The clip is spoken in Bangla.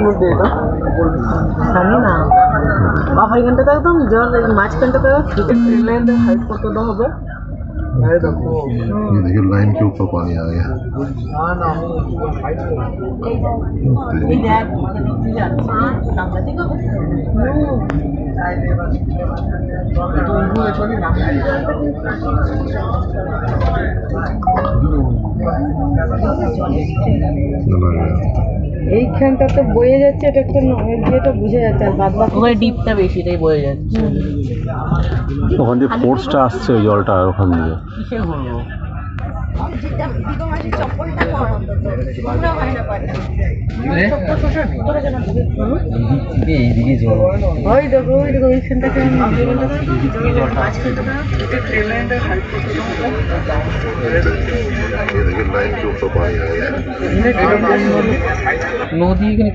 মধ্যে এটা জানি না বাবা এখানটাতে একদম জল মাঝখানটাতে ট্রেন লাইন হাইট কত দাম হবে ये देखिए लाइन के ऊपर पानी आ गया। এইখানটা তো বয়ে যাচ্ছে, এটা একটা যেটা বুঝে যাচ্ছে, আর বাদ বাকি ওখানে ডিপটা বেশি, তাই বয়ে যাচ্ছে। ওখান দিয়ে ফোর্সটা আসছে ওই জলটা ওখান দিয়ে। কিসে ভরবো? এইদিকে জল, ওই দেখো ওই দেখো ওইখানটাতে ये देखिए लाइन के ऊपर पानी आ गया। নদী এখানে